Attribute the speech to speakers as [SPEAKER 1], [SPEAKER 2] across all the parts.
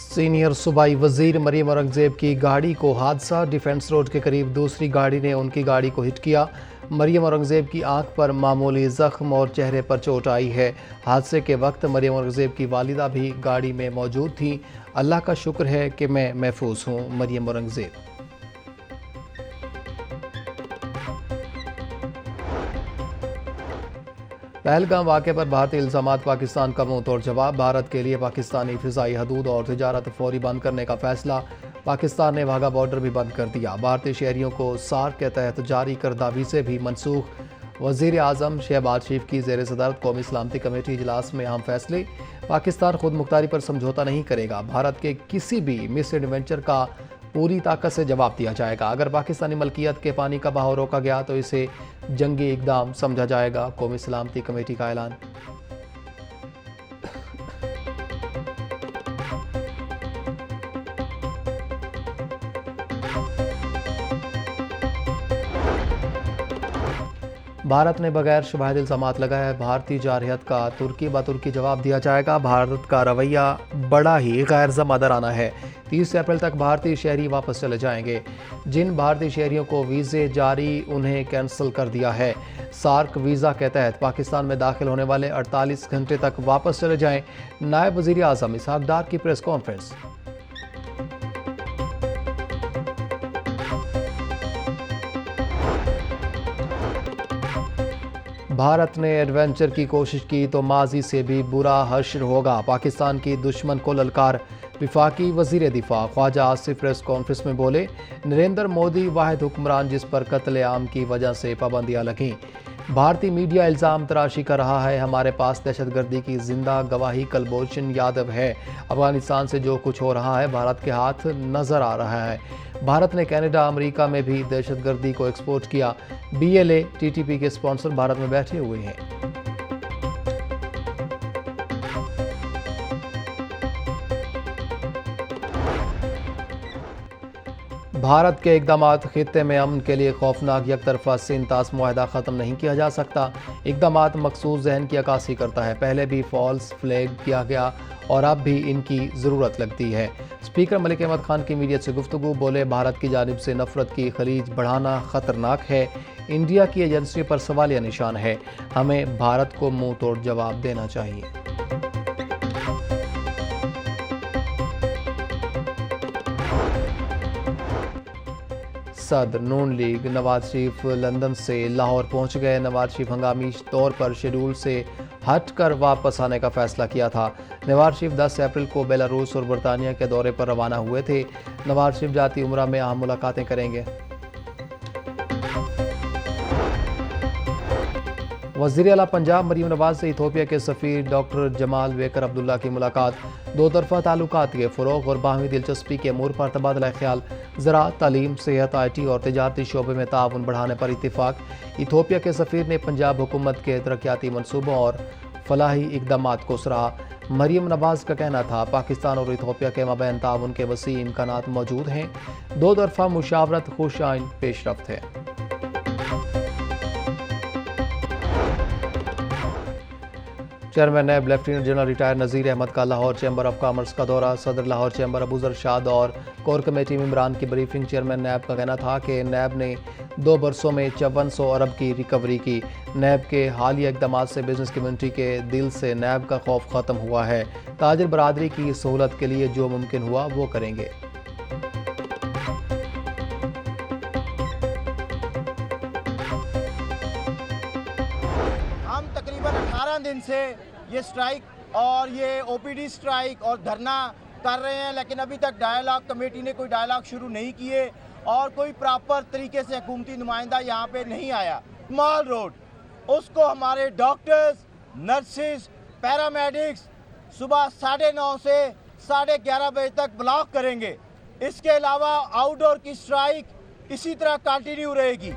[SPEAKER 1] Senior सूबाई वजीर मरियम औरंगजेब की गाड़ी को हादसा। डिफेंस रोड के करीब दूसरी गाड़ी ने उनकी गाड़ी को हिट किया। मरियम औरंगजेब की आंख पर मामूली जख्म और चेहरे पर चोट आई है। हादसे के वक्त मरियम औरंगजेब की वालिदा भी गाड़ी में मौजूद थी। अल्लाह का शुक्र है कि मैं महफूज हूँ। मरियम औरंगजेब। पहलगाम वाक़े पर भारतीय इल्ज़ामात, पाकिस्तान का मुंह तोड़ जवाब। भारत के लिए पाकिस्तानी फ़िज़ाई हदूद और तिजारत फौरी बंद करने का फैसला। पाकिस्तान ने वाघा बॉर्डर भी बंद कर दिया। भारतीय शहरियों को सार्क के तहत जारी करदा वीज़े भी मनसूख। वज़ीर आज़म शहबाज शरीफ की ज़ेर सदारत कौमी सलामती कमेटी इजलास में अहम फैसले। पाकिस्तान खुद मुख्तारी पर समझौता नहीं करेगा। भारत के किसी भी मिस एडवेंचर का पूरी ताकत से जवाब दिया जाएगा। अगर पाकिस्तानी मलकियत के पानी का बहाव रोका गया तो इसे जंगी इकदाम समझा जाएगा। कौमी सलामती कमेटी का ऐलान। भारत ने बगैर शुबाहत इल्ज़ामात लगाए भारतीय जारहियत का तुर्की ब तुर्की जवाब दिया जाएगा। भारत का रवैया बड़ा ही गैर ज़िम्मेदाराना है। 30 अप्रैल तक भारतीय शहरी वापस चले जाएंगे। जिन भारतीय शहरियों को वीज़े जारी उन्हें कैंसिल कर दिया है। सार्क वीज़ा के तहत पाकिस्तान में दाखिल होने वाले 48 घंटे तक वापस चले जाएं। नायब वज़ीर आज़म इसहाक डार की प्रेस कॉन्फ्रेंस। भारत ने एडवेंचर की कोशिश की तो माजी से भी बुरा हश्र होगा। पाकिस्तान की दुश्मन को ललकार। विफाकी वजीर दिफा ख्वाजा आसिफ प्रेस कॉन्फ्रेंस में बोले, नरेंद्र मोदी वाहिद हुक्मरान जिस पर कत्ले आम की वजह से पाबंदियां लगीं। भारतीय मीडिया इल्ज़ाम तराशी कर रहा है। हमारे पास दहशतगर्दी की जिंदा गवाही कुलभूषण यादव है। अफगानिस्तान से जो कुछ हो रहा है भारत के हाथ नजर आ रहा है। भारत ने कनाडा, अमेरिका में भी दहशतगर्दी को एक्सपोर्ट किया। BLA, TTP के स्पॉन्सर भारत में बैठे हुए हैं। भारत के इक़दामात खित्ते में अमन के लिए खौफनाक यकतरफा सिंतास मुआहदा ख़त्म नहीं किया जा सकता। इक़दामात मखसूस जहन की अक्कासी करता है। पहले भी फॉल्स फ्लैग किया गया और अब भी इनकी ज़रूरत लगती है। स्पीकर मलिक अहमद खान की मीडिया से गुफ्तगू। बोले, भारत की जानिब से नफरत की खलीज बढ़ाना ख़तरनाक है। इंडिया की एजेंसी पर सवालिया निशान है। हमें भारत को मुंह तोड़ जवाब देना चाहिए। सदर नून लीग नवाज शरीफ लंदन से लाहौर पहुंच गए। नवाज शरीफ हंगामी तौर पर शेड्यूल से हटकर वापस आने का फैसला किया था। नवाज शरीफ 10 अप्रैल को बेलारूस और बरतानिया के दौरे पर रवाना हुए थे। नवाज शरीफ जाती उम्रा में अहम मुलाकातें करेंगे। वज़ीर आला पंजाब मरीम नवाज से इथोपिया के सफ़ीर डॉक्टर जमाल वेकर अब्दुल्ला की मुलाकात। दो तरफ़ा ताल्लुकात के फ़रोग़ और बाहमी दिलचस्पी के अमूर पर तबादला ख्याल। ज़राअत, तालीम, सेहत, IT और तजारती शोबे में ताउन बढ़ाने पर इत्तिफ़ाक़। इथोपिया के सफ़ीर ने पंजाब हुकूमत के तरक्याती मनसूबों और फलाही इक़दामात को सराहा। मरीम नवाज का कहना था, पाकिस्तान और इथोपिया के माबैन ताउन के वसी इम्कानात मौजूद हैं। दो तरफ़ा मुशावरत खुश आइन पेशरफ्त है। चेयरमैन नैब लेफ्टिनेंट जनरल रिटायर नज़ीर अहमद का लाहौर चैम्बर ऑफ कॉमर्स का दौरा। सदर लाहौर चैम्बर अबूजर शाद और कोर कमेटी मेंबरान की ब्रीफिंग। चेयरमैन नैब का कहना था कि नैब ने 2 बरसों में 5400 अरब की रिकवरी की। नैब के हालिया इक़दाम से बिजनेस कम्यूनिटी के दिल से नैब का खौफ ख़त्म हुआ है। ताजिर बरादरी की सहूलत के लिए जो मुमकिन हुआ वो करेंगे।
[SPEAKER 2] हम तकरीबन 18 दिन से ये स्ट्राइक और ये OPD स्ट्राइक और धरना कर रहे हैं, लेकिन अभी तक डायलॉग कमेटी ने कोई डायलॉग शुरू नहीं किए और कोई प्रॉपर तरीके से हुकूमती नुमाइंदा यहाँ पे नहीं आया। मॉल रोड उसको हमारे डॉक्टर्स, नर्सेज, पैरामेडिक्स सुबह 9:30 से 11:30 बजे तक ब्लॉक करेंगे। इसके अलावा आउटडोर की स्ट्राइक इसी तरह कंटिन्यू रहेगी।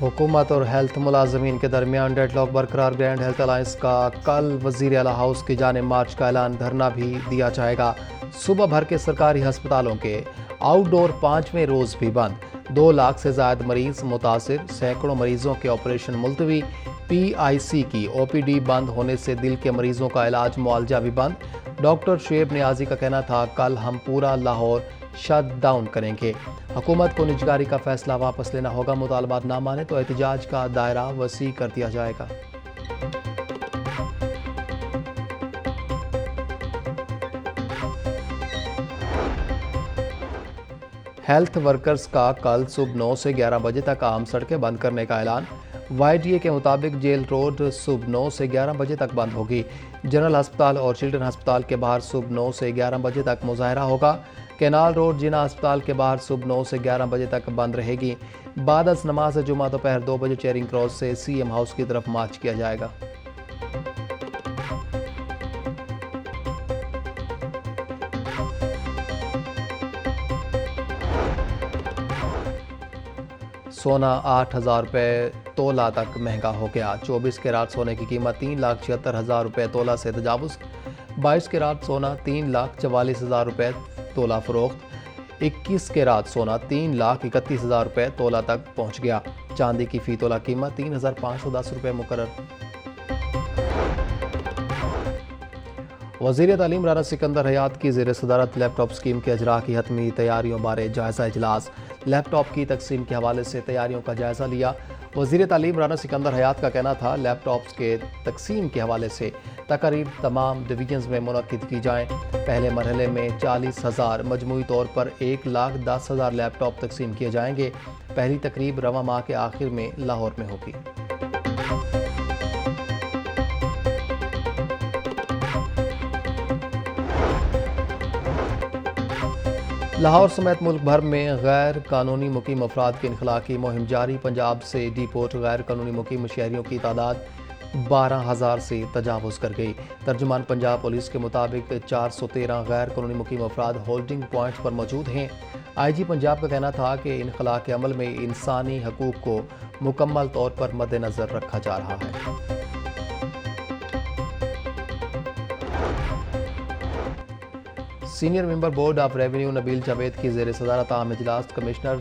[SPEAKER 1] हुकूमत और हेल्थ मुलाजमीन के दरमियान डेडलॉक बरकरार। ग्रैंड हेल्थ अलायंस का कल वज़ीर आला हाउस की जानिब मार्च का ऐलान। धरना भी दिया जाएगा। सुबह भर के सरकारी हस्पतालों के आउटडोर 5वें रोज़ भी बंद। 2 लाख से ज़्यादा मरीज मुतासिर। सैकड़ों मरीजों के ऑपरेशन मुलतवी। PIC की OPD बंद होने से दिल के मरीजों का इलाज मुआवजा भी बंद। डॉक्टर शुएब नियाजी का कहना था, कल हम पूरा लाहौर शट डाउन करेंगे। हुकूमत को निजगारी का फैसला वापस लेना होगा। मुतालबात ना माने तो एहतजाज का दायरा वसी कर दिया जाएगा। हेल्थ वर्कर्स का कल सुबह 9 से 11 बजे तक आम सड़कें बंद करने का ऐलान। YDA के मुताबिक जेल रोड सुबह 9 से 11 बजे तक बंद होगी। जनरल अस्पताल और चिल्ड्रन अस्पताल के बाहर सुबह 9 से 11 बजे तक मुजाहरा होगा। कैनाल रोड जिना अस्पताल के बाहर सुबह 9 से 11 बजे तक बंद रहेगी। बाद अज़ नमाज जुमा दोपहर 2 बजे चेरिंग क्रॉस से CM हाउस की तरफ मार्च किया जाएगा। सोना 8,000 रुपये तोला तक महंगा हो गया। 24 कैरात सोने की कीमत 3,76,000 रुपये तोला से तजावुज़। 22 कैरात सोना 3,44,000 रुपये तोला फ़रोख्त। 21 कैरात सोना 3,31,000 रुपये तोला तक पहुँच गया। चांदी की फ़ी तोला कीमत 3,510 रुपये मुकर्रर। वज़ीर तालीम राना सिकंदर हयात की ज़ेर सदारत लैपटॉप स्कीम के अजरा की हतमी तैयारियों बारे जायज़ा इजलास। लैपटॉप की तकसीम के हवाले से तैयारियों का जायज़ा लिया। वज़ीर तालीम राना सिकंदर हयात का कहना था, लैपटॉप्स के तकसीम के हवाले से तकरीब तमाम डिवीजन्स में मुनक्किद की जाएँ। पहले मरहले में 40,000 मजमूई तौर पर 1,10,000 लैपटॉप तकसीम किए जाएंगे। पहली तकरीब रवां माह के आखिर में लाहौर में होगी। लाहौर समेत मुल्क भर में गैर कानूनी मुकीम अफराद के इनखला की मुहिम जारी। पंजाब से डिपोर्ट गैर कानूनी मुकीम शहरियों की तादाद 12,000 से तजावुज़ कर गई। तर्जुमान पंजाब पुलिस के मुताबिक 413 गैर कानूनी मुकीम अफराद होल्डिंग पॉइंट्स पर मौजूद हैं। IG पंजाब का कहना था कि इनखला के अमल में इंसानी हकूक़ को मुकम्मल तौर पर मद्देनज़र रखा जा रहा है। Senior member board of revenue Nabeel Javed की ज़ेर सदारत आम इजलास commissioner,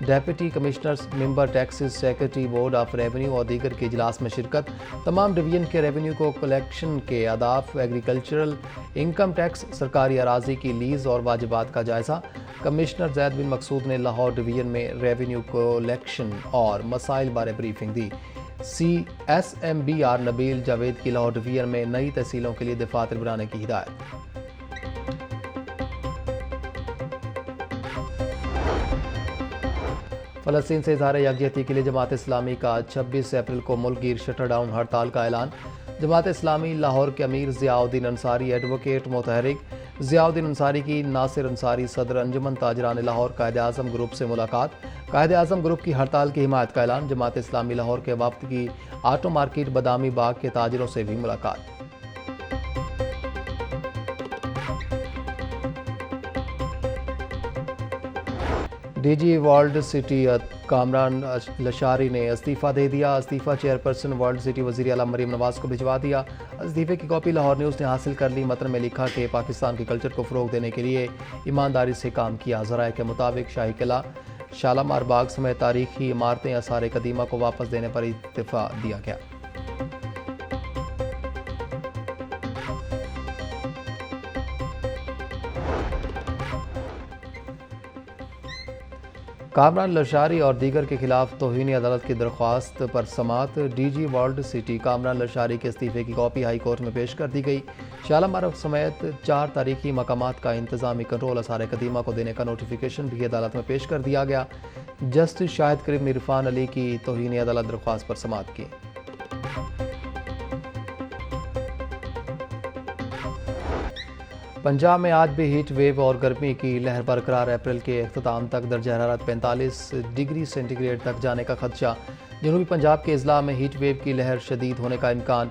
[SPEAKER 1] deputy commissioners, member taxes, secretary board of revenue और दीगर के इजलास में शिरकत। तमाम डिवीजन के रेवेन्यू को कलेक्शन के आदाफ, एग्रीकल्चरल, इनकम टैक्स, सरकारी अराजी की लीज और वाजिबात का जायज़ा। कमिश्नर जैद बिन मकसूद ने लाहौर डिवीजन में रेवेन्यू कलेक्शन और मसाइल बारे ब्रीफिंग दी। CSMBR नबील जावेद की लाहौर डिवीजन में नई तहसीलों के लिए दफातर बनाने की हिदायत। फ़लस्तीन से इज़हार यकजहती के लिए जमात इस्लामी का 26 अप्रैल को मुल्कगीर शटर डाउन हड़ताल का ऐलान। जमात इस्लामी लाहौर के अमीर ज़ियाउद्दीन अंसारी, एडवोकेट मुतहरिक ज़ियाउद्दीन अंसारी की नासिर अंसारी सदर अंजुमन ताजरान लाहौर कायद-ए-आज़म ग्रुप से मुलाकात। कायद-ए-आज़म ग्रुप की हड़ताल की हिमायत का ऐलान। जमात इस्लामी लाहौर के वफ्द की आटो मार्केट बदामी बाग के ताजरों से भी मुलाकात। DG world city Kamran Lashari ने इस्तीफ़ा दे दिया। इस्तीफ़ा चेयरपर्सन वर्ल्ड सिटी वज़ीर आला मरीम नवाज़ को भिजवा दिया। इस्तीफ़े की कॉपी लाहौर न्यूज़ ने हासिल कर ली। मतन में लिखा कि पाकिस्तान के कल्चर को फ़रोग़ देने के लिए ईमानदारी से काम किया। ज़राए के मुताबिक शाही किला, शालामार बाग समेत तारीखी इमारतें आसार कदीमा को वापस देने पर इत्तिफ़ा दिया गया। कामरान लशारी और दीगर के खिलाफ तौहीन अदालत की दरख्वास्त पर समात। DG world city Kamran Lashari के इस्तीफ़े की कॉपी हाई कोर्ट में पेश कर दी गई। शालामार समेत 4 तारीखी मकामात का इंतज़ामी कंट्रोल आसार कदीमा को देने का नोटिफिकेशन भी अदालत में पेश कर दिया गया। जस्टिस शाहिद करीम ने इरफान अली की तौहीन अदालत दरख्वास्त पर समात की। पंजाब में आज भी हीट वेव और गर्मी की लहर बरकरार। अप्रैल के अख्ताम तक दर्जा हरारत 45 डिग्री सेंटीग्रेड तक जाने का खदशा। जनूबी पंजाब के अजला में हीट वेव की लहर शदीद होने का इम्कान।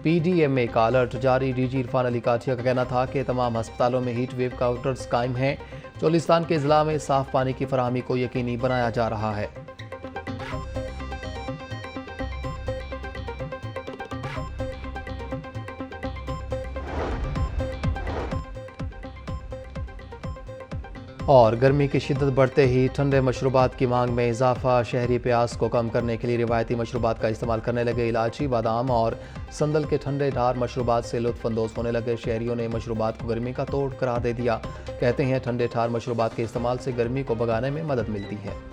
[SPEAKER 1] PDMA का अलर्ट जारी। DG इरफान अली काठिया का कहना था कि तमाम अस्पतालों में हीट वेव काउंटर्स कायम हैं। चोलिस्तान के अजला में साफ पानी की फराहमी को यकीनी बनाया जा रहा है। और गर्मी की शिद्दत बढ़ते ही ठंडे मशरूबात की मांग में इजाफा। शहरी प्यास को कम करने के लिए रिवायती मशरूबात का इस्तेमाल करने लगे। इलायची, बादाम और संदल के ठंडे ढार मशरूबात से लुत्फानंदोज होने लगे। शहरियों ने मशरूबात को गर्मी का तोड़ करार दे दिया। कहते हैं ठंडे ठार मशरूबात के इस्तेमाल से गर्मी को भगाने में मदद मिलती है।